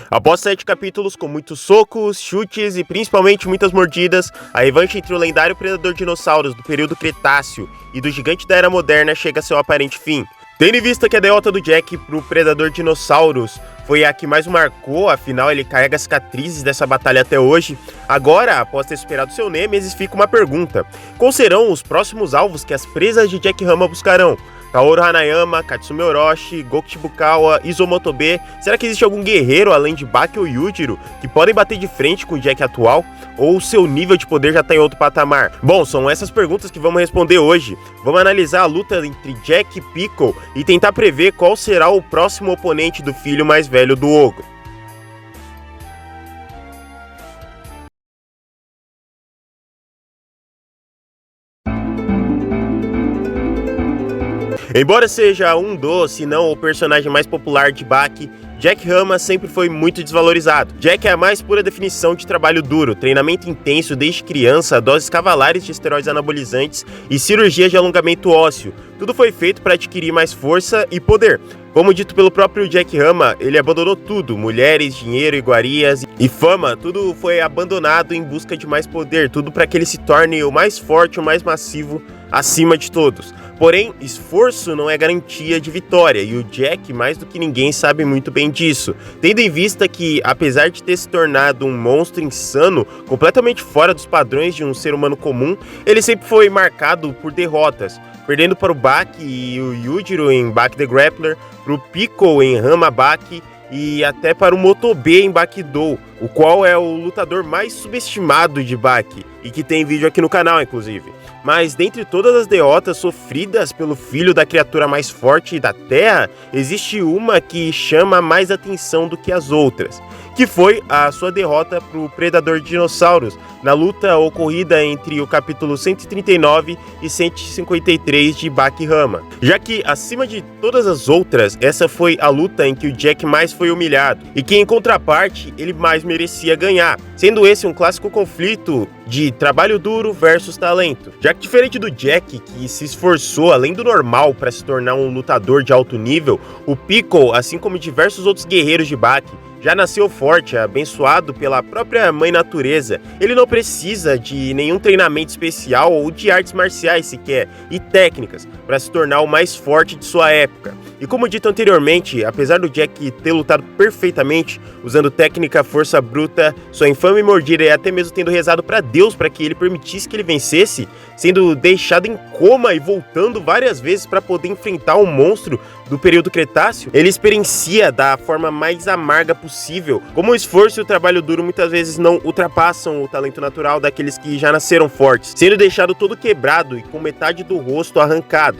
Após 7 capítulos com muitos socos, chutes e principalmente muitas mordidas, a revanche entre o lendário predador dinossauros do período Cretáceo e do gigante da Era Moderna chega a seu aparente fim. Tendo em vista que a derrota do Jack pro predador dinossauros foi a que mais o marcou, afinal ele carrega cicatrizes dessa batalha até hoje, agora, após ter superado seu Nêmesis, fica uma pergunta: quais serão os próximos alvos que as presas de Jack Rama buscarão? Kaoru Hanayama, Katsume Orochi, Goku Shibukawa, Izomotobe. Será que existe algum guerreiro além de Baki ou Yujiro que podem bater de frente com o Jack atual? Ou seu nível de poder já está em outro patamar? Bom, são essas perguntas que vamos responder hoje. Vamos analisar a luta entre Jack e Piccolo e tentar prever qual será o próximo oponente do filho mais velho do Ogro. Embora seja um dos, se não o personagem mais popular de Baki, Jack Rama sempre foi muito desvalorizado. Jack é a mais pura definição de trabalho duro, treinamento intenso desde criança, doses cavalares de esteroides anabolizantes e cirurgias de alongamento ósseo. Tudo foi feito para adquirir mais força e poder. Como dito pelo próprio Jack Rama, ele abandonou tudo: mulheres, dinheiro, iguarias e fama. Tudo foi abandonado em busca de mais poder, tudo para que ele se torne o mais forte, o mais massivo, acima de todos. Porém, esforço não é garantia de vitória, e o Jack, mais do que ninguém, sabe muito bem disso, tendo em vista que, apesar de ter se tornado um monstro insano, completamente fora dos padrões de um ser humano comum, ele sempre foi marcado por derrotas, perdendo para o Baki e o Yujiro em Baki the Grappler, para o Piccolo em Rama Baki e até para o Motobe em Bakidou, o qual é o lutador mais subestimado de Baki, e que tem vídeo aqui no canal, inclusive. Mas dentre todas as derrotas sofridas pelo filho da criatura mais forte da Terra, existe uma que chama mais atenção do que as outras, que foi a sua derrota para o Predador de Dinossauros, na luta ocorrida entre o capítulo 139 e 153 de Baki Rama. Já que, acima de todas as outras, essa foi a luta em que o Jack mais foi humilhado, e que, em contraparte, ele mais merecia ganhar, sendo esse um clássico conflito de trabalho duro versus talento. Já que, diferente do Jack, que se esforçou além do normal para se tornar um lutador de alto nível, o Piccolo, assim como diversos outros guerreiros de Baki, já nasceu forte, abençoado pela própria mãe natureza. Ele não precisa de nenhum treinamento especial ou de artes marciais sequer e técnicas para se tornar o mais forte de sua época. E como dito anteriormente, apesar do Jack ter lutado perfeitamente, usando técnica, força bruta, sua infame mordida e até mesmo tendo rezado para Deus para que ele permitisse que ele vencesse, sendo deixado em coma e voltando várias vezes para poder enfrentar um monstro do período Cretáceo, ele experiencia da forma mais amarga possível como o esforço e o trabalho duro muitas vezes não ultrapassam o talento natural daqueles que já nasceram fortes, sendo deixado todo quebrado e com metade do rosto arrancado.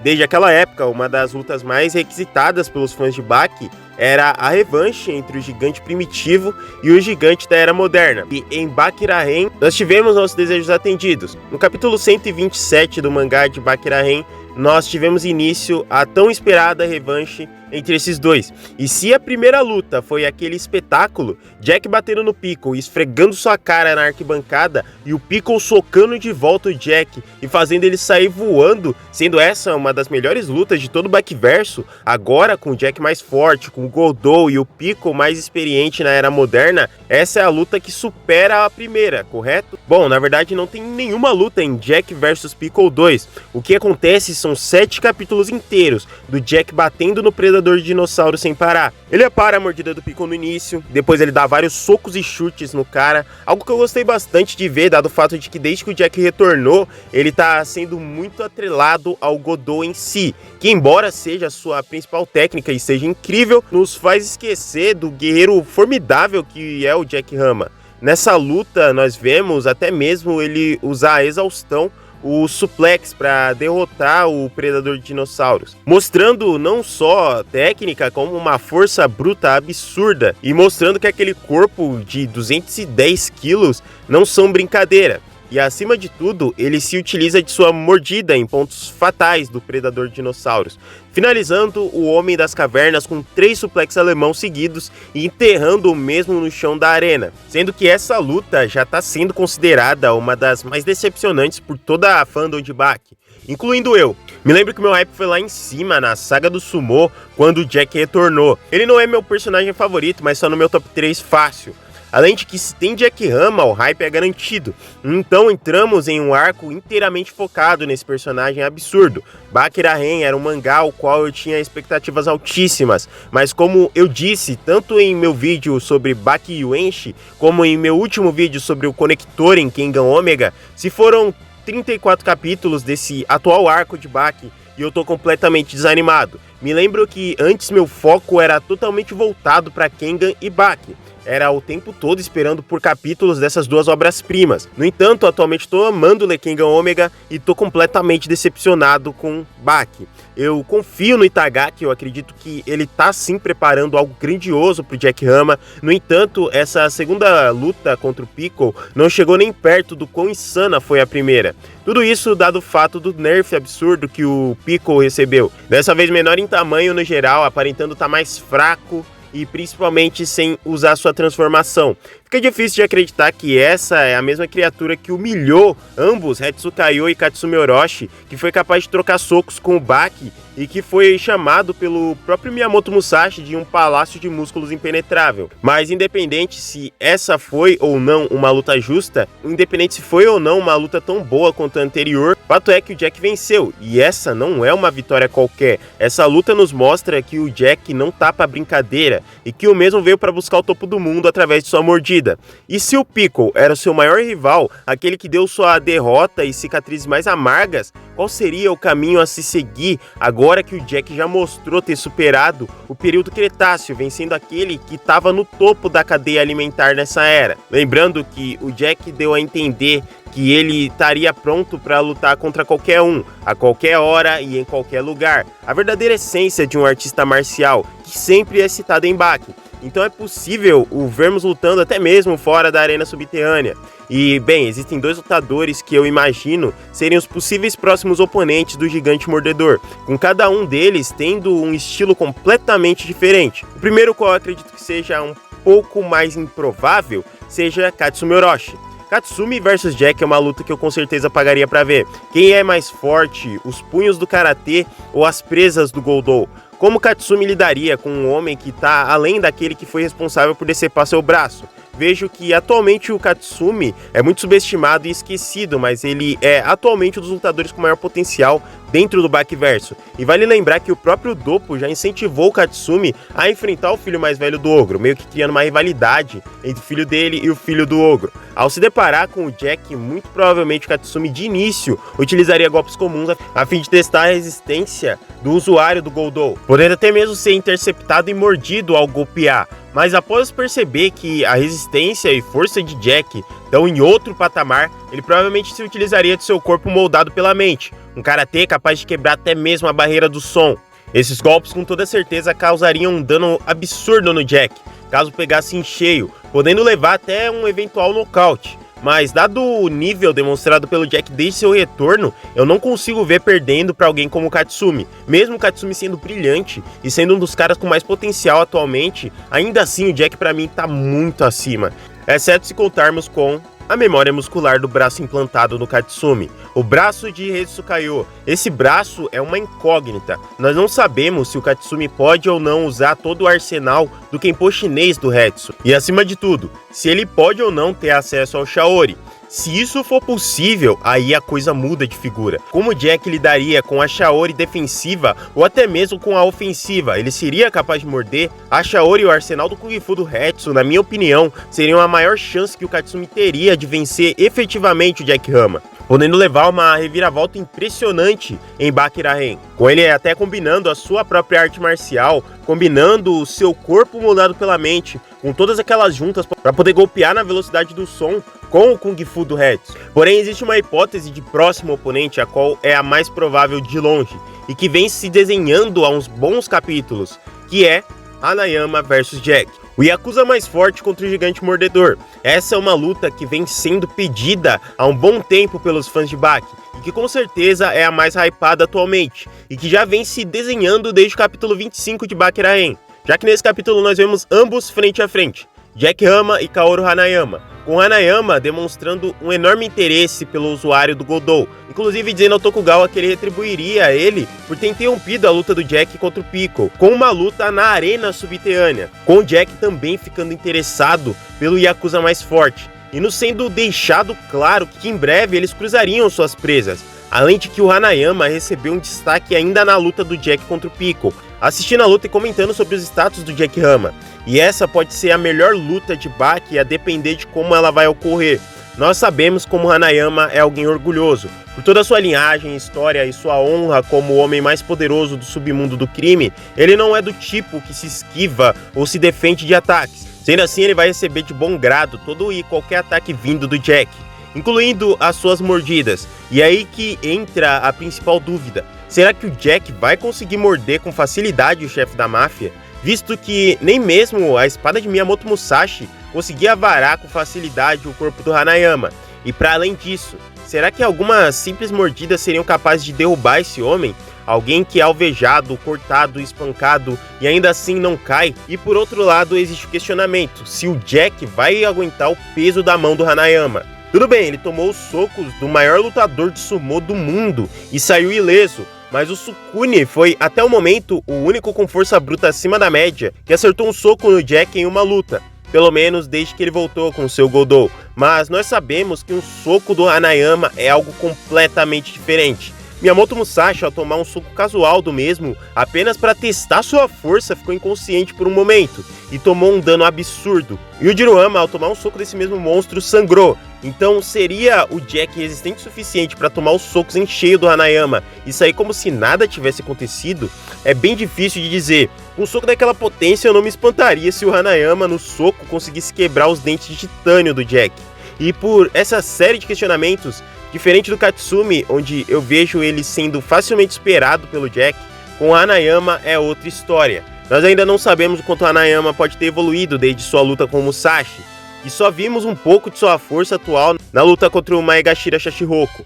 Desde aquela época, uma das lutas mais requisitadas pelos fãs de Baki era a revanche entre o gigante primitivo e o gigante da Era Moderna. E em Baki Rahen, nós tivemos nossos desejos atendidos. No capítulo 127 do mangá de Baki Rahen, nós tivemos início a tão esperada revanche entre esses dois. E se a primeira luta foi aquele espetáculo, Jack batendo no Piccolo e esfregando sua cara na arquibancada, e o Piccolo socando de volta o Jack e fazendo ele sair voando, sendo essa uma das melhores lutas de todo o Bakiverso, agora com o Jack mais forte, com o Godou e o Piccolo mais experiente na Era Moderna, essa é a luta que supera a primeira, correto? Bom, na verdade não tem nenhuma luta em Jack vs Piccolo 2. O que acontece são 7 capítulos inteiros do Jack batendo no Predador de Dinossauro sem parar. Ele para a mordida do Piccolo no início, depois ele dá vários socos e chutes no cara, algo que eu gostei bastante de ver, dado o fato de que desde que o Jack retornou, ele tá sendo muito atrelado ao Godou em si, que embora seja a sua principal técnica e seja incrível, nos faz esquecer do guerreiro formidável que é o Jack Rama. Nessa luta nós vemos até mesmo ele usar a exaustão, o suplex, para derrotar o Predador de Dinossauros, mostrando não só técnica, como uma força bruta absurda, e mostrando que aquele corpo de 210 quilos não são brincadeira. e acima de tudo, ele se utiliza de sua mordida em pontos fatais do predador de dinossauros, finalizando o Homem das Cavernas com 3 suplex alemão seguidos e enterrando o mesmo no chão da arena, sendo que essa luta já está sendo considerada uma das mais decepcionantes por toda a fandom de Baki, incluindo eu. Me lembro que meu hype foi lá em cima, na saga do Sumo, quando o Jack retornou. Ele não é meu personagem favorito, mas está no meu top 3 fácil. Além de que se tem Jack Rama, o hype é garantido. Então entramos em um arco inteiramente focado nesse personagem absurdo. Baki Rahen era um mangá ao qual eu tinha expectativas altíssimas, mas como eu disse, tanto em meu vídeo sobre Baki Yuenshi, como em meu último vídeo sobre o Conector em Kengan Omega, se foram 34 capítulos desse atual arco de Baki e eu tô completamente desanimado. Me lembro que antes meu foco era totalmente voltado para Kengan e Baki. Era o tempo todo esperando por capítulos dessas duas obras-primas. No entanto, atualmente estou amando ler Kengan Omega e estou completamente decepcionado com Baki. Eu confio no Itagaki, eu acredito que ele tá sim preparando algo grandioso pro Jack Rama. No entanto, essa segunda luta contra o Piccolo não chegou nem perto do quão insana foi a primeira. Tudo isso dado o fato do nerf absurdo que o Piccolo recebeu. Dessa vez menor em tamanho no geral, aparentando estar mais fraco e principalmente sem usar sua transformação. Fica difícil de acreditar que essa é a mesma criatura que humilhou ambos, Hetsu Kaiô e Katsumi Orochi, que foi capaz de trocar socos com o Baki e que foi chamado pelo próprio Miyamoto Musashi de um palácio de músculos impenetrável. Mas independente se essa foi ou não uma luta justa, independente se foi ou não uma luta tão boa quanto a anterior, fato é que o Jack venceu, e essa não é uma vitória qualquer. Essa luta nos mostra que o Jack não tá pra brincadeira, e que o mesmo veio para buscar o topo do mundo através de sua mordida. E se o Piccolo era o seu maior rival, aquele que deu sua derrota e cicatrizes mais amargas, qual seria o caminho a se seguir agora que o Jack já mostrou ter superado o período Cretáceo, vencendo aquele que estava no topo da cadeia alimentar nessa era? Lembrando que o Jack deu a entender que ele estaria pronto para lutar contra qualquer um, a qualquer hora e em qualquer lugar. A verdadeira essência de um artista marcial, que sempre é citado em Baki. Então é possível o vermos lutando até mesmo fora da arena subterrânea. E, bem, existem 2 lutadores que eu imagino serem os possíveis próximos oponentes do Gigante Mordedor, com cada um deles tendo um estilo completamente diferente. O primeiro, qual eu acredito que seja um pouco mais improvável, seja Katsumi Orochi. Katsumi vs Jack é uma luta que eu com certeza pagaria pra ver. Quem é mais forte, os punhos do karatê ou as presas do Goldou? Como Katsumi lidaria com um homem que está além daquele que foi responsável por decepar seu braço? Vejo que atualmente o Katsumi é muito subestimado e esquecido, mas ele é atualmente um dos lutadores com maior potencial dentro do Bakiverso. E vale lembrar que o próprio Doppo já incentivou o Katsumi a enfrentar o filho mais velho do Ogro, meio que criando uma rivalidade entre o filho dele e o filho do Ogro. Ao se deparar com o Jack, muito provavelmente o Katsumi de início utilizaria golpes comuns a fim de testar a resistência do usuário do Goldou, podendo até mesmo ser interceptado e mordido ao golpear. Mas após perceber que a resistência e força de Jack estão em outro patamar, ele provavelmente se utilizaria de seu corpo moldado pela mente, um karatê capaz de quebrar até mesmo a barreira do som. Esses golpes com toda certeza causariam um dano absurdo no Jack, caso pegasse em cheio, podendo levar até um eventual nocaute. Mas dado o nível demonstrado pelo Jack desde seu retorno, eu não consigo ver perdendo para alguém como o Katsumi. Mesmo o Katsumi sendo brilhante e sendo um dos caras com mais potencial atualmente, ainda assim o Jack para mim tá muito acima. Exceto se contarmos com a memória muscular do braço implantado no Katsumi, o braço de Hetsu Kaiô. Esse braço é uma incógnita. Nós não sabemos se o Katsumi pode ou não usar todo o arsenal do Kenpo chinês do Hetsu. E acima de tudo, se ele pode ou não ter acesso ao Shaori. Se isso for possível, aí a coisa muda de figura. Como o Jack lidaria com a Shaori defensiva ou até mesmo com a ofensiva? Ele seria capaz de morder? A Shaori e o arsenal do Kung Fu do Hetsu, na minha opinião, seriam a maior chance que o Katsumi teria de vencer efetivamente o Jack Rama, podendo levar uma reviravolta impressionante em Baki Rahen, com ele até combinando a sua própria arte marcial, combinando o seu corpo moldado pela mente, com todas aquelas juntas para poder golpear na velocidade do som com o Kung Fu do Hetsu. Porém, existe uma hipótese de próximo oponente, a qual é a mais provável de longe, e que vem se desenhando há uns bons capítulos, que é Hanayama vs Jack. O Yakuza mais forte contra o Gigante Mordedor. Essa é uma luta que vem sendo pedida há um bom tempo pelos fãs de Baki, e que com certeza é a mais hypada atualmente, e que já vem se desenhando desde o capítulo 25 de Baki Raen, já que nesse capítulo nós vemos ambos frente a frente, Jack Hama e Kaoru Hanayama, com Hanayama demonstrando um enorme interesse pelo usuário do Godou, inclusive dizendo ao Tokugawa que ele retribuiria a ele por ter interrompido a luta do Jack contra o Piccolo, com uma luta na arena subterrânea, com o Jack também ficando interessado pelo Yakuza mais forte, e nos sendo deixado claro que em breve eles cruzariam suas presas, além de que o Hanayama recebeu um destaque ainda na luta do Jack contra o Piccolo, assistindo a luta e comentando sobre os status do Jack Hama. E essa pode ser a melhor luta de Baki a depender de como ela vai ocorrer. Nós sabemos como Hanayama é alguém orgulhoso, por toda a sua linhagem, história e sua honra como o homem mais poderoso do submundo do crime. Ele não é do tipo que se esquiva ou se defende de ataques. Sendo assim, ele vai receber de bom grado todo e qualquer ataque vindo do Jack, incluindo as suas mordidas. E aí que entra a principal dúvida. Será que o Jack vai conseguir morder com facilidade o chefe da máfia? Visto que nem mesmo a espada de Miyamoto Musashi conseguia varar com facilidade o corpo do Hanayama. E para além disso, será que algumas simples mordidas seriam capazes de derrubar esse homem? Alguém que é alvejado, cortado, espancado e ainda assim não cai? E por outro lado existe o questionamento, se o Jack vai aguentar o peso da mão do Hanayama. Tudo bem, ele tomou os socos do maior lutador de sumô do mundo e saiu ileso, mas o Sukune foi, até o momento, o único com força bruta acima da média que acertou um soco no Jack em uma luta, pelo menos desde que ele voltou com seu Godou. Mas nós sabemos que um soco do Hanayama é algo completamente diferente. Miyamoto Musashi, ao tomar um soco casual do mesmo, apenas para testar sua força, ficou inconsciente por um momento e tomou um dano absurdo. E o Jirohama, ao tomar um soco desse mesmo monstro, sangrou. Então seria o Jack resistente o suficiente para tomar os socos em cheio do Hanayama e sair como se nada tivesse acontecido? É bem difícil de dizer. Com um soco daquela potência eu não me espantaria se o Hanayama no soco conseguisse quebrar os dentes de titânio do Jack. E por essa série de questionamentos, diferente do Katsumi, onde eu vejo ele sendo facilmente superado pelo Jack, com o Hanayama é outra história. Nós ainda não sabemos o quanto o Hanayama pode ter evoluído desde sua luta com o Musashi, e só vimos um pouco de sua força atual na luta contra o Maegashira Shachihoko,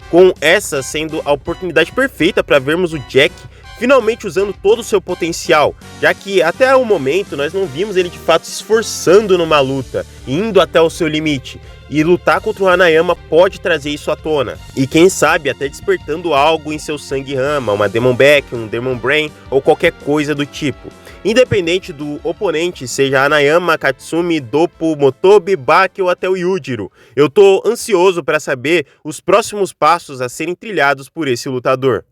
com essa sendo a oportunidade perfeita para vermos o Jack finalmente usando todo o seu potencial, já que até o momento nós não vimos ele de fato se esforçando numa luta, indo até o seu limite, e lutar contra o Hanayama pode trazer isso à tona, e quem sabe até despertando algo em seu sangue Hama, uma Demon Back, um Demon Brain ou qualquer coisa do tipo. Independente do oponente, seja Hanayama, Katsumi, Doppo, Motobi, Baki ou até o Yujiro, eu tô ansioso para saber os próximos passos a serem trilhados por esse lutador.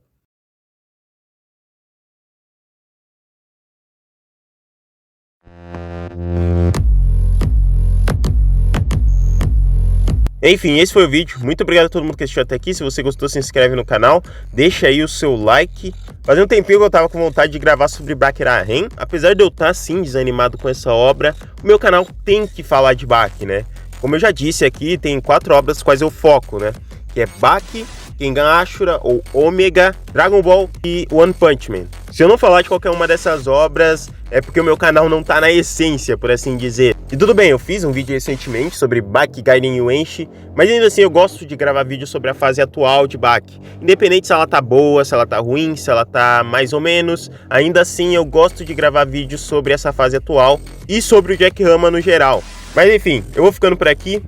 Enfim, esse foi o vídeo. Muito obrigado a todo mundo que assistiu até aqui. Se você gostou, se inscreve no canal, deixa aí o seu like. Fazia um tempinho que eu tava com vontade de gravar sobre Baki Raen. Apesar de eu estar, sim, desanimado com essa obra, o meu canal tem que falar de Baki, né? Como eu já disse aqui, tem 4 obras quais eu foco, né? Que é Baki, Kengan Ashura ou Omega, Dragon Ball e One Punch Man. Se eu não falar de qualquer uma dessas obras, é porque o meu canal não tá na essência, por assim dizer. E tudo bem, eu fiz um vídeo recentemente sobre Baki Gaiden Yuenshi, mas ainda assim eu gosto de gravar vídeos sobre a fase atual de Baki. Independente se ela tá boa, se ela tá ruim, se ela tá mais ou menos, ainda assim eu gosto de gravar vídeos sobre essa fase atual e sobre o Jack Hama no geral. Mas enfim, eu vou ficando por aqui.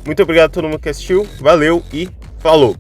Muito obrigado a todo mundo que assistiu, valeu e falou!